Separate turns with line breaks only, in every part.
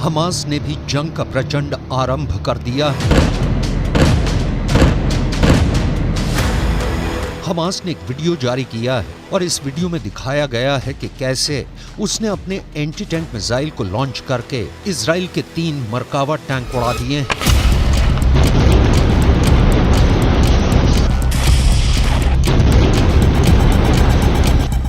Hamas ने भी जंग का प्रचंड आरंभ कर दिया है। हमास ने एक वीडियो जारी किया है और इस वीडियो में दिखाया गया है कि कैसे उसने अपने एंटी टैंक मिसाइल को लॉन्च करके इजराइल के 3 मरकावा टैंक उड़ा दिए हैं।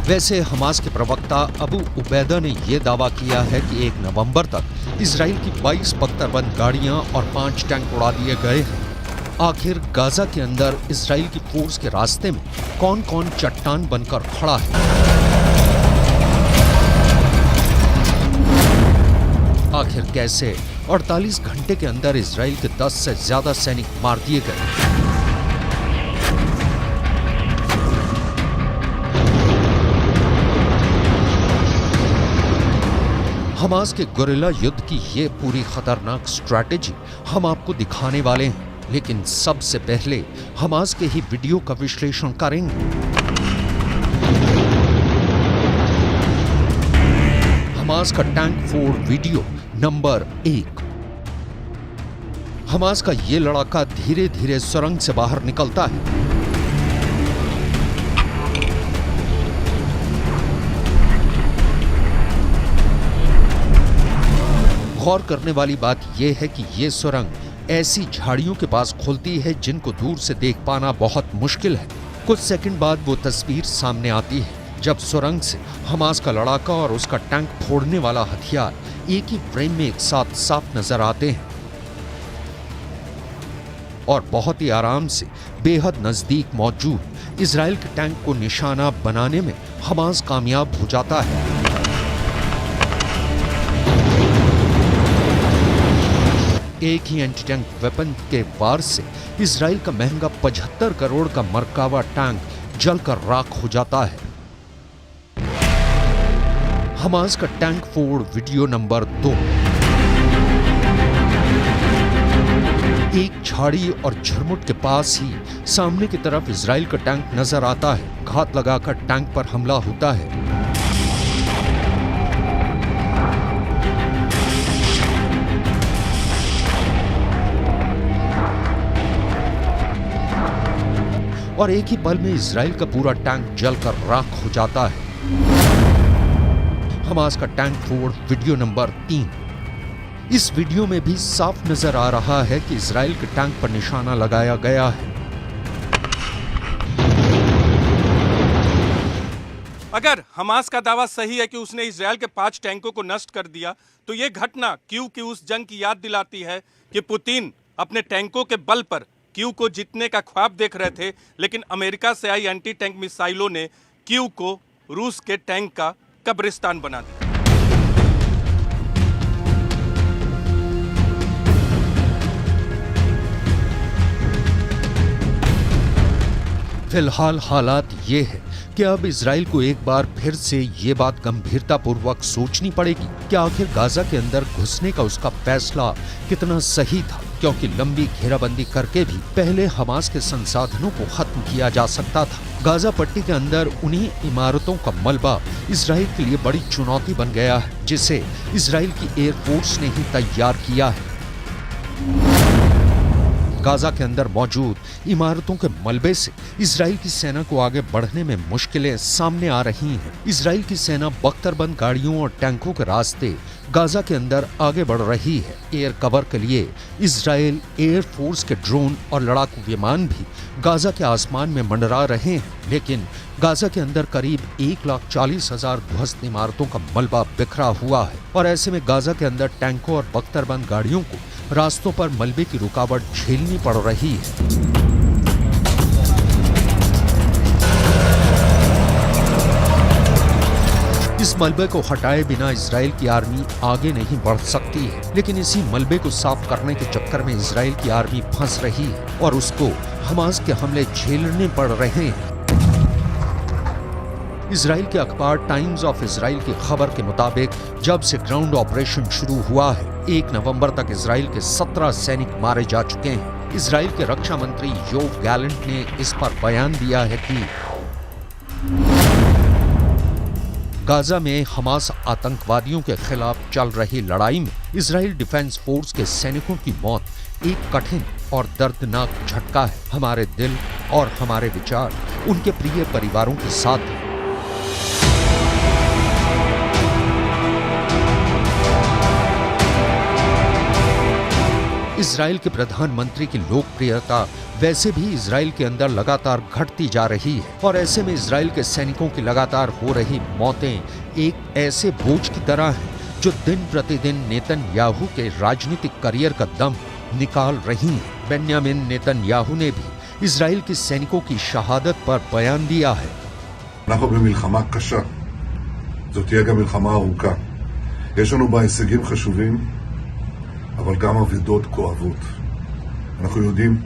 वैसे हमास के प्रवक्ता अबू उबैदा ने यह दावा किया है कि 1 नवंबर तक इजराइल की 22 बख्तरबंद गाड़ियां और 5 टैंक उड़ा दिए गए हैं। आखिर गाजा के अंदर इजराइल की फोर्स के रास्ते में कौन-कौन चट्टान बनकर खड़ा है? आखिर कैसे 48 घंटे के अंदर इजराइल के 10 से ज्यादा सैनिक मार दिए गए? हमास के गुरिल्ला युद्ध की ये पूरी खतरनाक स्ट्रैटेजी हम आपको दिखाने वाले हैं, लेकिन सबसे पहले हमास के ही वीडियो का विश्लेषण करेंगे। हमास का टैंक फोड़ वीडियो नंबर 1। हमास का ये लड़ाका धीरे धीरे सुरंग से बाहर निकलता है। गौर करने वाली बात यह है कि यह सुरंग ऐसी झाड़ियों के पास खुलती है जिनको दूर से देख पाना बहुत मुश्किल है। कुछ सेकंड बाद वो तस्वीर सामने आती है जब सुरंग से हमास का लड़ाका और उसका टैंक फोड़ने वाला हथियार एक ही फ्रेम में एक साथ साफ नजर आते हैं और बहुत ही आराम से बेहद नजदीक मौजूद इजराइल के टैंक को निशाना बनाने में हमास कामयाब हो जाता है। एक ही एंटी टैंक वेपन के वार से इजराइल का महंगा 75 करोड़ का मरकावा टैंक जलकर राख हो जाता है। हमास का टैंक फोड़ वीडियो नंबर 2। एक झाड़ी और झरमुट के पास ही सामने की तरफ इजराइल का टैंक नजर आता है। घात लगाकर टैंक पर हमला होता है। और एक ही पल में इजराइल का पूरा टैंक जलकर राख हो जाता है। हमास का टैंक फोड़ वीडियो नंबर 3। इस वीडियो में भी साफ नजर आ रहा है कि इजराइल के टैंक पर निशाना लगाया गया है।
अगर हमास का दावा सही है कि उसने इजराइल के 5 टैंकों को नष्ट कर दिया, तो यह घटना क्यू की उस जंग की याद दिलाती है कि पुतिन अपने टैंकों के बल पर क्यू को जीतने का ख्वाब देख रहे थे, लेकिन अमेरिका से आई एंटी टैंक मिसाइलों ने क्यू को रूस के टैंक का कब्रिस्तान बना दिया।
फिलहाल हालात ये है कि अब इजराइल को एक बार फिर से ये बात गंभीरतापूर्वक सोचनी पड़ेगी कि आखिर गाजा के अंदर घुसने का उसका फैसला कितना सही था, क्योंकि लंबी घेराबंदी करके भी पहले हमास के संसाधनों को खत्म किया जा सकता था। गाजा पट्टी के अंदर उन्हीं इमारतों का मलबा इजराइल के लिए बड़ी चुनौती बन गया है, जिसे इजराइल की एयरफोर्स ने ही तैयार किया है। गाजा के अंदर मौजूद इमारतों के मलबे से इजराइल की सेना को आगे बढ़ने में मुश्किलें सामने आ रही हैं। इजराइल की सेना बख्तरबंद गाड़ियों और टैंकों के रास्ते गाजा के अंदर आगे बढ़ रही है। एयर कवर के लिए इजराइल एयर फोर्स के ड्रोन और लड़ाकू विमान भी गाजा के आसमान में मंडरा रहे हैं, लेकिन गाजा के अंदर करीब 1,40,000 ध्वस्त इमारतों का मलबा बिखरा हुआ है और ऐसे में गाजा के अंदर टैंकों और बख्तरबंद गाड़ियों को रास्तों पर मलबे की रुकावट झेलनी पड़ रही है। इस मलबे को हटाए बिना इजराइल की आर्मी आगे नहीं बढ़ सकती है, लेकिन इसी मलबे को साफ करने के चक्कर में इजराइल की आर्मी फंस रही है और उसको हमास के हमले झेलने पड़ रहे हैं। इजराइल के अखबार टाइम्स ऑफ इजराइल की खबर के मुताबिक जब से ग्राउंड ऑपरेशन शुरू हुआ है, 1 नवंबर तक इजराइल के 17 सैनिक मारे जा चुके हैं। इजराइल के रक्षा मंत्री योव गैलेंट ने इस पर बयान दिया है कि गाजा में हमास आतंकवादियों के खिलाफ चल रही लड़ाई में इजराइल डिफेंस फोर्स के सैनिकों की मौत एक कठिन और दर्दनाक झटका है हमारे दिल और हमारे विचार उनके प्रिय परिवारों के साथ हैं। इजराइल के प्रधानमंत्री की लोकप्रियता वैसे भी इजराइल के अंदर लगातार घटती जा रही है और ऐसे में इजराइल के सैनिकों की लगातार हो रही मौतें एक ऐसे बोझ की तरह हैं जो दिन प्रतिदिन नेतन्याहू के राजनीतिक करियर का दम निकाल रही हैं। बेन्यामिन नेतन्याहू ने भी इजराइल के सैनिकों की शहादत पर बयान दिया है।
אנחנו במלחמה קשה. זאת תהיה גם מלחמה ארוכה. יש לנו בה הישגים חשובים, אבל גם אבדות כואבות. אנחנו יודעים,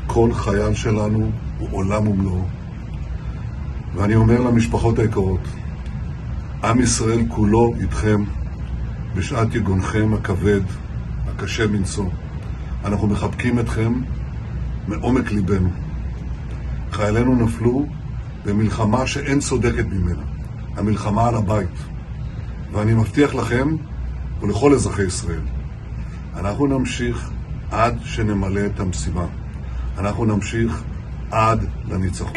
כל חייל שלנו הוא עולם ומלואו. ואני אומר למשפחות היקרות, עם ישראל כולו איתכם בשעת יגונכם הכבד, הקשה מנשוא. אנחנו מחבקים אתכם מעומק ליבנו. חיילינו נפלו במלחמה שאין צודקת ממנה, המלחמה על הבית. ואני מבטיח לכם ולכל אזרחי ישראל, אנחנו נמשיך עד שנמלא את המשימה. אנחנו נמשיך עד לניצחון.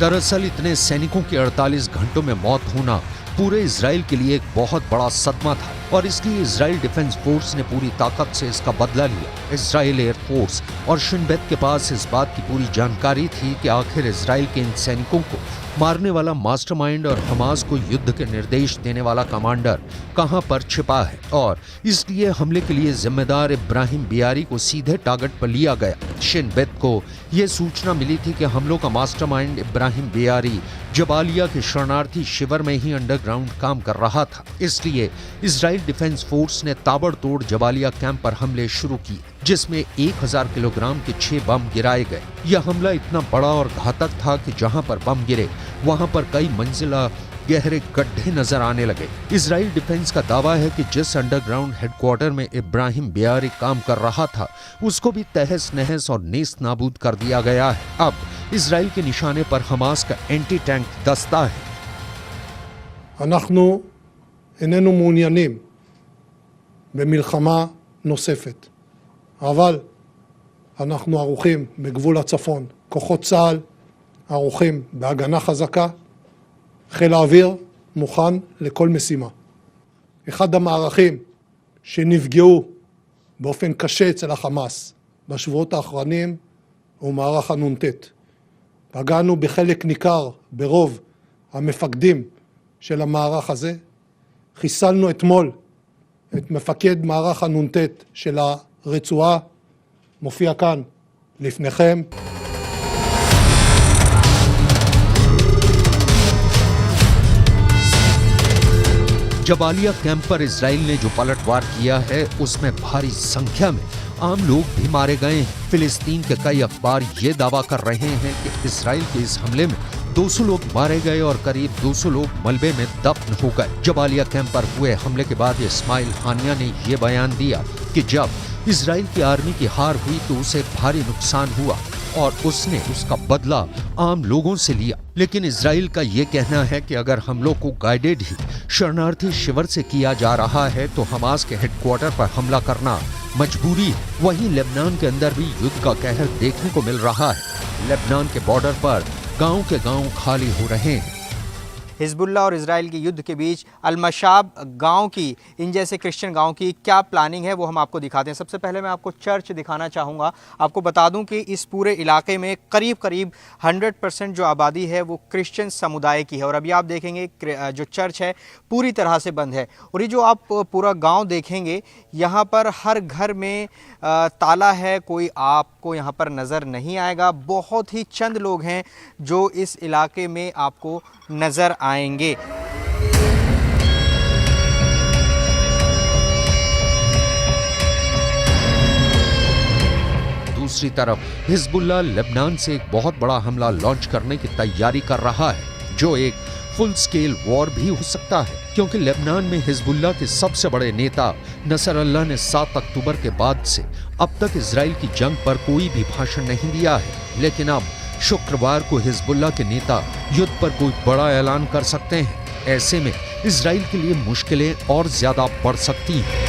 दरअसल इतने सैनिकों की 48 घंटों में मौत होना पूरे इजराइल के लिए एक बहुत बड़ा सदमा था और इसलिए इजराइल डिफेंस फोर्स ने पूरी ताकत से इसका बदला लिया। इजराइल एयर फोर्स और शिन बेत के पास इस बात की पूरी जानकारी थी कि आखिर इजराइल के इन सैनिकों को मारने वाला मास्टरमाइंड और हमास को युद्ध के निर्देश देने वाला कमांडर कहां पर छिपा है और इसलिए हमले के लिए जिम्मेदार इब्राहिम बियारी को सीधे टारगेट पर लिया गया। शिन बेत को यह सूचना मिली थी कि हमलों का मास्टरमाइंड इब्राहिम बियारी जबालिया के शरणार्थी शिविर में ही अंडरग्राउंड काम कर रहा था, इसलिए इजराइल डिफेंस फोर्स ने ताबड़तोड़ जबालिया कैंप पर हमले शुरू किए जिसमें 1000 किलोग्राम के 6 बम गिराए गए। यह हमला इतना बड़ा और घातक था कि जहां पर बम गिरे वहां पर कई मंजिला गहरे गड्ढे नजर आने लगे। इजराइल डिफेंस का दावा है कि जिस अंडरग्राउंड हेडक्वार्टर में इब्राहिम बियारी काम कर रहा था उसको भी तहस नहस और नेस्त नाबूद कर दिया गया है। अब इजराइल के निशाने पर हमास का एंटी टैंक दस्ता है।
אנחנו איננו מעוניינים במלחמה נוספת, אבל אנחנו ערוכים בגבול הצפון, כוחות צה"ל ערוכים בהגנה חזקה, חיל האוויר מוכן לכל משימה. אחד המערכים שנפגעו באופן קשה אצל החמאס בשבועות האחרונים הוא מערך הנ"ט. פגענו בחלק ניכר ברוב המפקדים של המערך הזה. חיסלנו אתמול את מפקד מערך הנ"ט של הרצועה, מופיע כאן לפניכם.
जबालिया कैंप पर इजराइल ने जो पलटवार किया है उसमें भारी संख्या में आम लोग भी मारे गए हैं। फिलिस्तीन के कई अखबार ये दावा कर रहे हैं कि इजराइल के इस हमले में 200 लोग मारे गए और करीब 200 लोग मलबे में दफन हो गए। जबालिया कैंप पर हुए हमले के बाद इस्माइल हानिया ने ये बयान दिया कि जब इजराइल की आर्मी की हार हुई तो उसे भारी नुकसान हुआ और उसने उसका बदला आम लोगों से लिया। लेकिन इजराइल का ये कहना है कि अगर हमलों को गाइडेड ही शरणार्थी शिविर से किया जा रहा है तो हमास के हेडक्वार्टर पर हमला करना मजबूरी है। वहीं लेबनान के अंदर भी युद्ध का कहर देखने को मिल रहा है। लेबनान के बॉर्डर पर गांव के गांव खाली हो रहे हैं।
हिजबुल्लाह और इजराइल के युद्ध के बीच अल-मशाब गांव की, इन जैसे क्रिश्चियन गांव की क्या प्लानिंग है वो हम आपको दिखाते हैं। सबसे पहले मैं आपको चर्च दिखाना चाहूँगा। आपको बता दूं कि इस पूरे इलाके में करीब 100% जो आबादी है वो क्रिश्चियन समुदाय की है और अभी आप देखेंगे जो चर्च है पूरी तरह से बंद है। और ये जो आप पूरा गाँव देखेंगे यहाँ पर हर घर में ताला है, कोई आपको यहाँ पर नज़र नहीं आएगा। बहुत ही चंद लोग हैं जो इस इलाके में आपको नज़र आएंगे।
दूसरी तरफ हिजबुल्लाह लेबनान से एक बहुत बड़ा हमला लॉन्च करने की तैयारी कर रहा है जो एक फुल स्केल वॉर भी हो सकता है, क्योंकि लेबनान में हिजबुल्लाह के सबसे बड़े नेता नसरल्लाह ने 7 अक्टूबर के बाद से अब तक इजराइल की जंग पर कोई भी भाषण नहीं दिया है। लेकिन अब शुक्रवार को हिजबुल्लाह के नेता युद्ध पर कोई बड़ा ऐलान कर सकते हैं। ऐसे में इजराइल के लिए मुश्किलें और ज्यादा बढ़ सकती हैं।